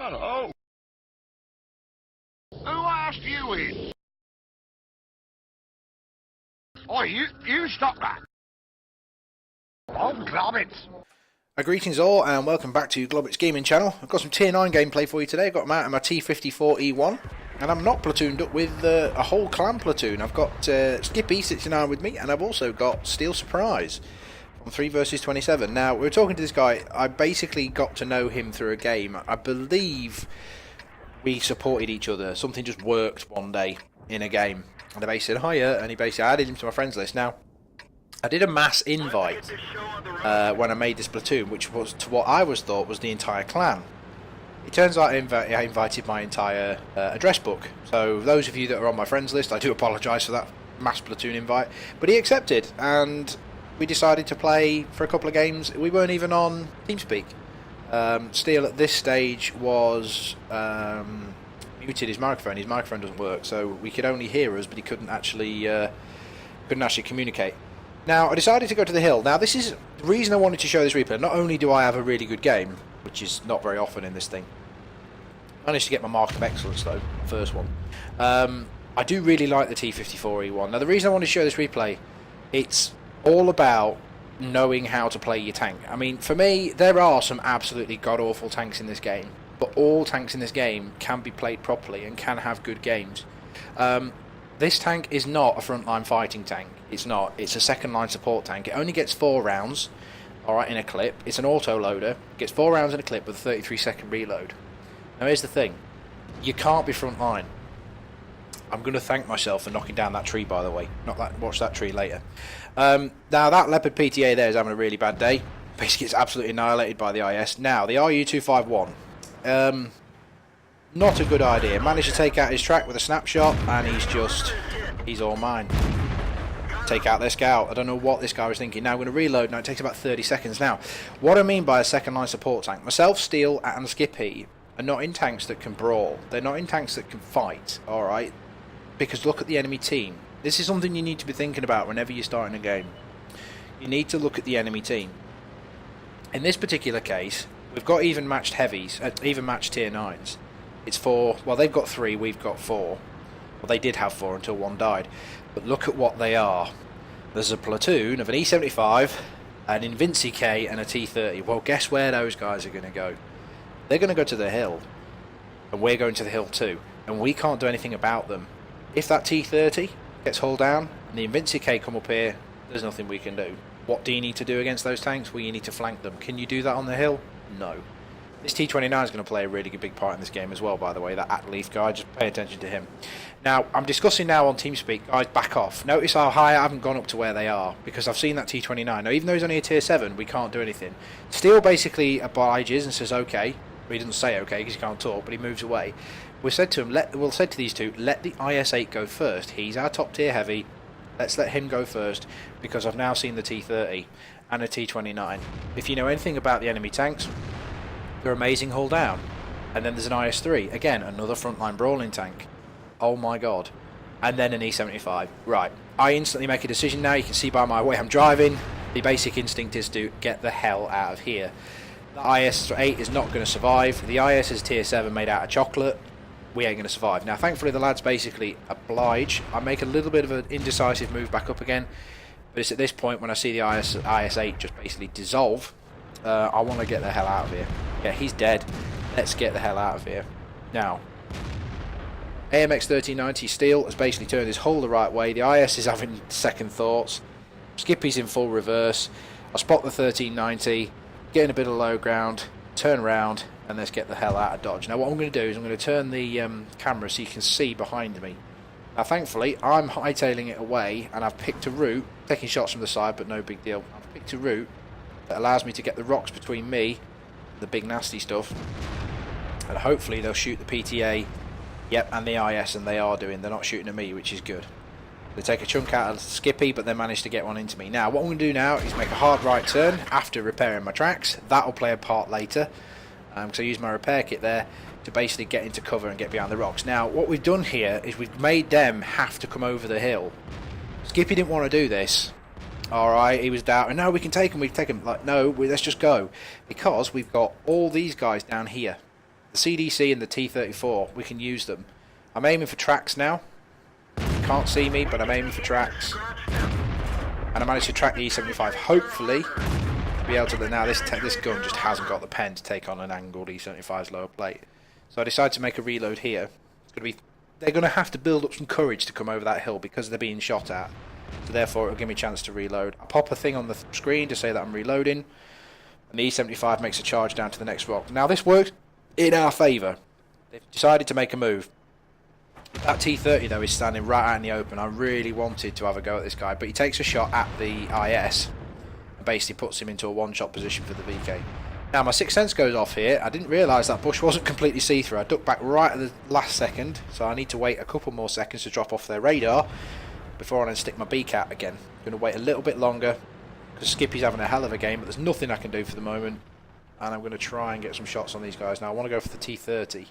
Hello. Who asked you in? Oh, you stop that. Oh, Globbits. Greetings all and welcome back to Globbits Gaming Channel. I've got some tier 9 gameplay for you today. I've got them out in my T54e1 and I'm not platooned up with a whole clan platoon. I've got Skippy69 with me and I've also got Steel Surprise on 3 versus 27. Now, we were talking to this guy. I basically got to know him through a game. I believe we supported each other. Something just worked one day in a game. And I basically said, hiya, and he basically added him to my friends list. Now, I did a mass invite when I made this platoon, which was to what I thought was the entire clan. It turns out I invited my entire address book. So those of you that are on my friends list, I do apologise for that mass platoon invite. But he accepted, and we decided to play for a couple of games. We weren't even on TeamSpeak. Steel at this stage was muted his microphone. His microphone doesn't work, so we could only hear us, but he couldn't actually communicate. Now, I decided to go to the hill. Now, this is the reason I wanted to show this replay. Not only do I have a really good game, which is not very often in this thing. I managed to get my mark of excellence, though, first one. I do really like the T54e1. Now, the reason I wanted to show this replay, it's all about knowing how to play your tank. I mean, for me, there are some absolutely god-awful tanks in this game, but all tanks in this game can be played properly and can have good games. This tank is not a frontline fighting tank. It's not. It's a second line support tank. It only gets 4 rounds, alright, in a clip. It's an auto loader. Gets 4 rounds in a clip with a 33-second reload. Now here's the thing. You can't be frontline. I'm going to thank myself for knocking down that tree, by the way. Watch that tree later. Now that Leopard PTA there is having a really bad day. Basically it's absolutely annihilated by the IS. Now the RU251. Not a good idea. Managed to take out his track with a snapshot, and he's all mine. Take out their scout. I don't know what this guy was thinking. Now I'm going to reload. Now it takes about 30 seconds. Now, what I mean by a second line support tank, myself, Steel, and Skippy are not in tanks that can brawl. They're not in tanks that can fight, alright? Because look at the enemy team. This is something you need to be thinking about whenever you're starting a game. You need to look at the enemy team. In this particular case, we've got even matched heavies, even matched tier 9s. It's 4, well they've got 3, we've got 4. Well, they did have 4 until one died. But look at what they are. There's a platoon of an E75, an Invinci K and a T30. Well, guess where those guys are going to go? They're going to go to the hill. And we're going to the hill too. And we can't do anything about them. If that T30 gets hauled down and the Invinci K come up here, there's nothing we can do. What do you need to do against those tanks? Well, you need to flank them. Can you do that on the hill? No. This T29 is going to play a really big part in this game as well, by the way. That Atleaf guy, just pay attention to him. Now, I'm discussing now on TeamSpeak. Guys, back off. Notice how high I haven't gone up to where they are, because I've seen that T29. Now, even though he's only a tier 7, we can't do anything. Steel basically obliges and says, okay. Well, he doesn't say okay because he can't talk, but he moves away. We said to him, we'll said to these two, let the IS-8 go first. He's our top tier heavy. Let's let him go first, because I've now seen the T30 and a T29. If you know anything about the enemy tanks, they're amazing hull down. And then there's an IS-3. Again, another frontline brawling tank. Oh my god. And then an E75. Right. I instantly make a decision now. You can see by my way I'm driving. The basic instinct is to get the hell out of here. The IS-8 is not going to survive. The IS is tier 7 made out of chocolate. We ain't going to survive. Now, thankfully, the lads basically oblige. I make a little bit of an indecisive move back up again. But it's at this point when I see the IS-8 just basically dissolve. I want to get the hell out of here. Yeah, he's dead. Let's get the hell out of here. Now, AMX 1390 Steel has basically turned his hull the right way. The IS is having second thoughts. Skippy's in full reverse. I spot the 1390, getting a bit of low ground, turn around, and let's get the hell out of Dodge. Now, what I'm going to do is I'm going to turn the camera so you can see behind me. Now, thankfully, I'm hightailing it away, and I've picked a route, taking shots from the side, but no big deal. I've picked a route that allows me to get the rocks between me, the big nasty stuff, and hopefully they'll shoot the PTA, yep, and the IS, and they are doing. They're not shooting at me, which is good. They take a chunk out of Skippy, but they manage to get one into me. Now, what I'm going to do now is make a hard right turn after repairing my tracks. That'll play a part later, because I use my repair kit there to basically get into cover and get behind the rocks. Now, what we've done here is we've made them have to come over the hill. Skippy didn't want to do this. Alright, he was doubting, no, we can take him, Like, no, let's just go. Because we've got all these guys down here. the CDC and the T54, we can use them. I'm aiming for tracks now. You can't see me, but I'm aiming for tracks. And I managed to track the E75. Hopefully, be able to. Now this gun just hasn't got the pen to take on an angled E75's lower plate. So I decided to make a reload here. It's going to be. They're going to have to build up some courage to come over that hill because they're being shot at. So therefore, it'll give me a chance to reload. I pop a thing on the screen to say that I'm reloading, and the E75 makes a charge down to the next rock. Now this works in our favour. They've decided to make a move. That T30 though is standing right out in the open. I really wanted to have a go at this guy, but he takes a shot at the IS and basically puts him into a one-shot position for the VK. Now my sixth sense goes off here. I didn't realise that bush wasn't completely see-through. I ducked back right at the last second, so I need to wait a couple more seconds to drop off their radar before I then stick my BCAT again. I'm going to wait a little bit longer because Skippy's having a hell of a game, but there's nothing I can do for the moment, and I'm going to try and get some shots on these guys. Now I want to go for the T30.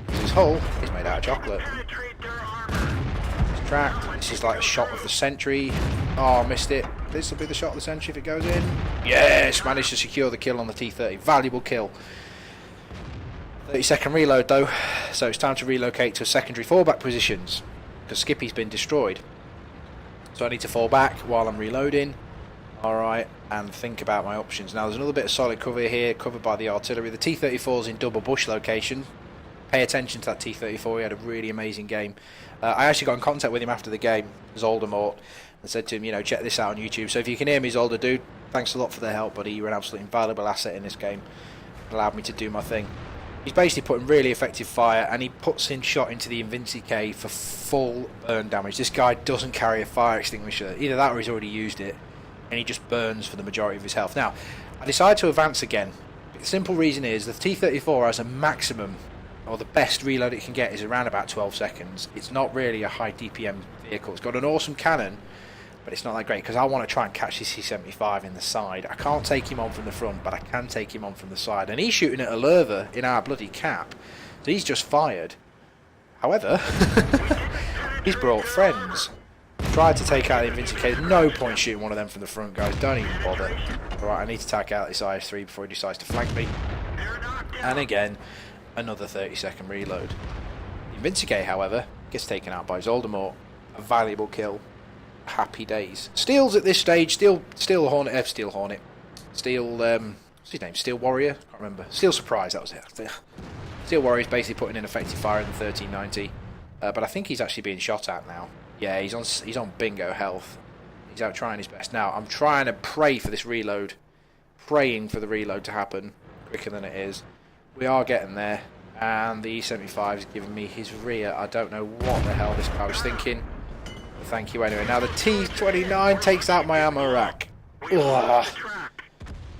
His hull is made out of chocolate. It's tracked. This is like a shot of the century. Oh, I missed it. This will be the shot of the century if it goes in. Yes, managed to secure the kill on the T30. Valuable kill. 30-second reload though, so it's time to relocate to secondary fallback positions because Skippy's been destroyed. So I need to fall back while I'm reloading. Alright, and think about my options. Now there's another bit of solid cover here, covered by the artillery. The T-34's in double bush location. Pay attention to that T-34, he had a really amazing game. I actually got in contact with him after the game, Zoldemort, and said to him, you know, check this out on YouTube. So if you can hear me, Zolder, dude, thanks a lot for the help, buddy. You were an absolutely invaluable asset in this game. It allowed me to do my thing. He's basically putting really effective fire, and he puts in shot into the Invinci K for full burn damage. This guy doesn't carry a fire extinguisher. Either that or he's already used it, and he just burns for the majority of his health. Now, I decided to advance again. The simple reason is the T-34 has a maximum, or the best reload it can get is around about 12 seconds. It's not really a high DPM vehicle. It's got an awesome cannon, but it's not that great because I want to try and catch this C75 in the side. I can't take him on from the front, but I can take him on from the side. And he's shooting at a Lerva in our bloody cap, so he's just fired. However, he's brought friends. Tried to take out the Invinci K. There's no point shooting one of them from the front, guys. Don't even bother. Alright, I need to take out this IS-3 before he decides to flank me. And again, another 30-second reload. The Invinci K, however, gets taken out by Zoldemort. A valuable kill. Happy days. Steel's at this stage. Steel Hornet. What's his name? Steel Warrior? Can't remember. Steel Surprise. That was it. Steel Warrior's basically putting in effective fire in the 1390, but I think he's actually being shot at now. Yeah, he's on bingo health. He's out trying his best. Now I'm trying to pray for this reload, praying for the reload to happen quicker than it is. We are getting there, and the E75 is giving me his rear. I don't know what the hell this guy was thinking. Thank you anyway. Now the T29 takes out my ammo rack. Ugh.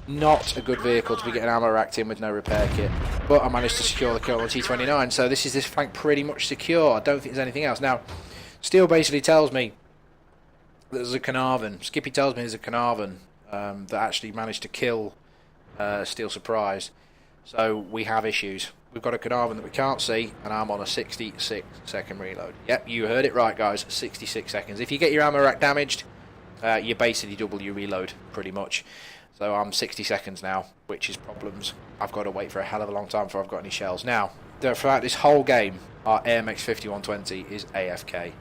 Not a good vehicle to be getting ammo racked in with no repair kit. But I managed to secure the kill on the T29, so this flank pretty much secure. I don't think there's anything else. Now, Steel basically tells me that there's a Carnarvon. Skippy tells me there's a Carnarvon that actually managed to kill Steel Surprise. So we have issues. We've got a Carnarvon that we can't see, and I'm on a 66-second reload. Yep, you heard it right, guys. 66 seconds. If you get your ammo rack damaged, you basically double your reload, pretty much. So I'm 60 seconds now, which is problems. I've got to wait for a hell of a long time before I've got any shells. Now, throughout this whole game, our AMX 5120 is AFK.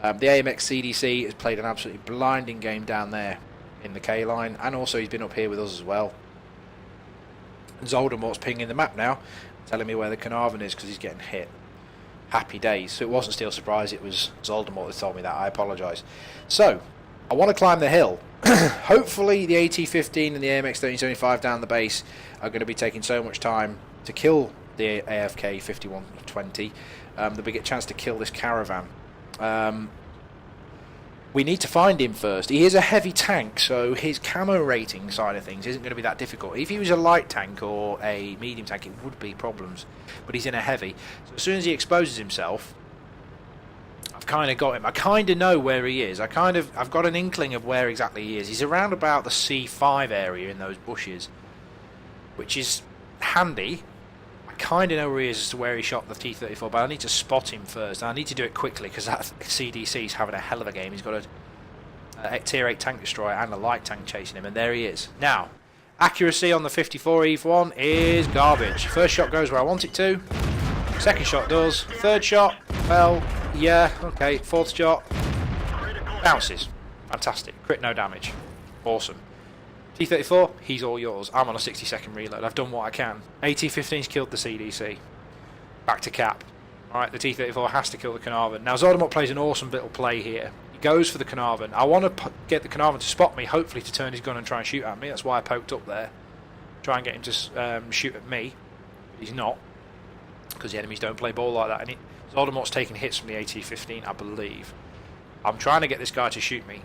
The AMX CDC has played an absolutely blinding game down there in the K line, and also he's been up here with us as well. Zoldemort's pinging the map now, telling me where the Carnarvon is because he's getting hit. Happy days. So it wasn't Steel Surprise, it was Zoldemort that told me that. I apologise. So, I want to climb the hill. Hopefully the AT-15 and the AMX 1375 down the base are going to be taking so much time to kill the AFK 5120 that we get a chance to kill this caravan. We need to find him first. He is a heavy tank, so his camo rating side of things isn't going to be that difficult. If he was a light tank or a medium tank, it would be problems. But he's in a heavy. So as soon as he exposes himself, I've kind of got him. I kind of know where he is. I've got an inkling of where exactly he is. He's around about the C5 area in those bushes, which is handy. I kind of know where he is as to where he shot the T-34, but I need to spot him first. And I need to do it quickly because that CDC is having a hell of a game. He's got a Tier 8 tank destroyer and a light tank chasing him, and there he is. Now, Accuracy on the 54e1 is garbage. First shot goes where I want it to. Second shot does. Third shot, well, yeah, okay. Fourth shot, bounces. Fantastic. Crit, no damage. Awesome. T54, he's all yours. I'm on a 60-second reload. I've done what I can. AT-15's killed the CDC. Back to cap. Alright, the T-34 has to kill the Carnarvon. Now, Zordamort plays an awesome little play here. He goes for the Carnarvon. I want to get the Carnarvon to spot me, hopefully to turn his gun and try and shoot at me. That's why I poked up there. Try and get him to shoot at me. He's not, because the enemies don't play ball like that. And Zordamort's taking hits from the AT-15, I believe. I'm trying to get this guy to shoot me.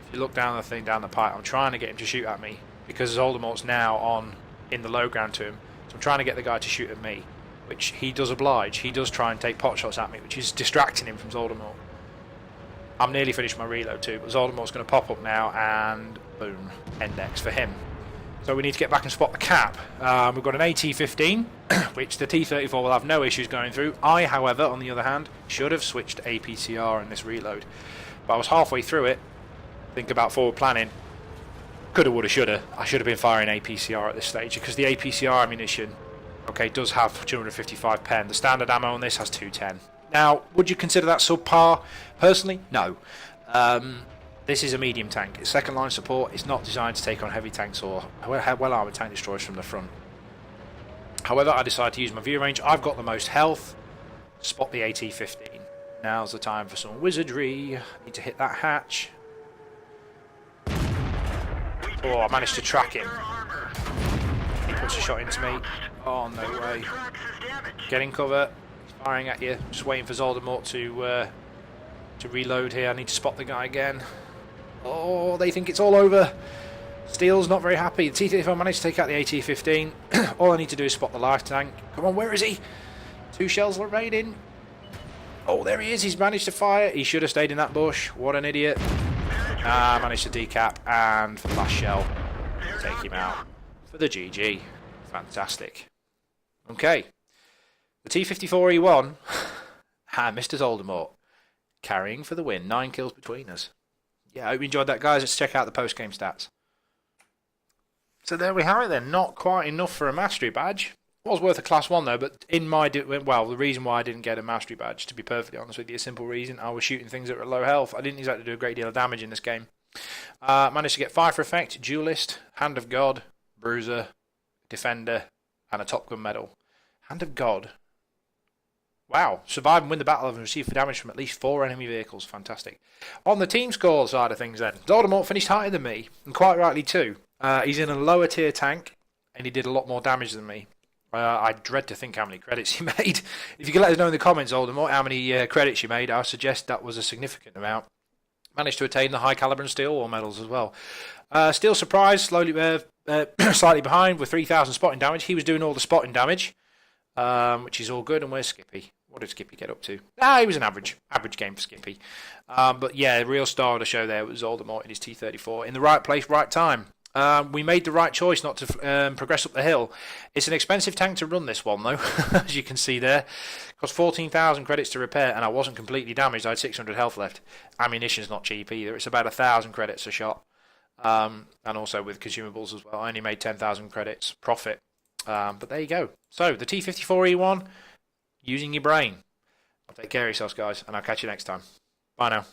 If you look down the thing, down the pipe, I'm trying to get him to shoot at me, because Zordamort's now on in the low ground to him. So I'm trying to get the guy to shoot at me, which he does oblige. He does try and take pot shots at me, which is distracting him from Zordamort. I'm nearly finished my reload too, but Zordamort's going to pop up now, and boom, index for him. So we need to get back and spot the cap. We've got an AT-15, which the T-34 will have no issues going through. I, however, on the other hand, should have switched to APCR in this reload. But I was halfway through it. Think about forward planning. Coulda, woulda, shoulda. I should have been firing APCR at this stage, because the APCR ammunition, okay, does have 255 pen. The standard ammo on this has 210. Now, would you consider that subpar? Personally, no. This is a medium tank. It's second line support. It's not designed to take on heavy tanks or well armoured tank destroyers from the front. However, I decided to use my view range. I've got the most health. Spot the AT-15. Now's the time for some wizardry. I need to hit that hatch. Oh, I managed to track him. He puts a shot into me. Oh, no way. Get in cover. He's firing at you. Just waiting for Zordamort to reload here. I need to spot the guy again. Oh, they think it's all over. Steele's not very happy. The T-34 managed to take out the AT-15. All I need to do is spot the life tank. Come on, where is he? 2 shells remaining. Oh, there he is. He's managed to fire. He should have stayed in that bush. What an idiot. Managed to decap, and for the last shell, take him out for the GG. Fantastic. Okay. The T54e1 and Mr. Zordamort carrying for the win. 9 kills between us. Yeah, I hope you enjoyed that, guys. Let's check out the post-game stats. So there we have it then. Not quite enough for a mastery badge. Was worth a class 1 though, but in my the reason why I didn't get a mastery badge, to be perfectly honest with you, a simple reason: I was shooting things that were at low health. I didn't exactly do a great deal of damage in this game. Managed to get 5 for effect, duelist, hand of God, bruiser, defender, and a Top Gun medal. Hand of God. Wow, survive and win the battle and receive for damage from at least 4 enemy vehicles. Fantastic. On the team score side of things then, Zordamort finished higher than me, and quite rightly too. He's in a lower tier tank, and he did a lot more damage than me. I dread to think how many credits he made. If you could let us know in the comments, Zordamort, how many credits you made, I suggest that was a significant amount. Managed to attain the high caliber and steel war medals as well. Steel surprise, slightly behind with 3,000 spotting damage. He was doing all the spotting damage, which is all good. And where's Skippy? What did Skippy get up to? He was an average game for Skippy. But yeah, the real star of the show there was Zordamort in his T-34. In the right place, right time. We made the right choice not to progress up the hill. It's an expensive tank to run, this one though, as you can see there. Cost 14,000 credits to repair, and I wasn't completely damaged. I had 600 health left. Ammunition's not cheap either. It's about 1,000 credits a shot, and also with consumables as well. I only made 10,000 credits profit, but there you go. So the T54e1, using your brain. Take care of yourselves, guys, and I'll catch you next time. Bye now.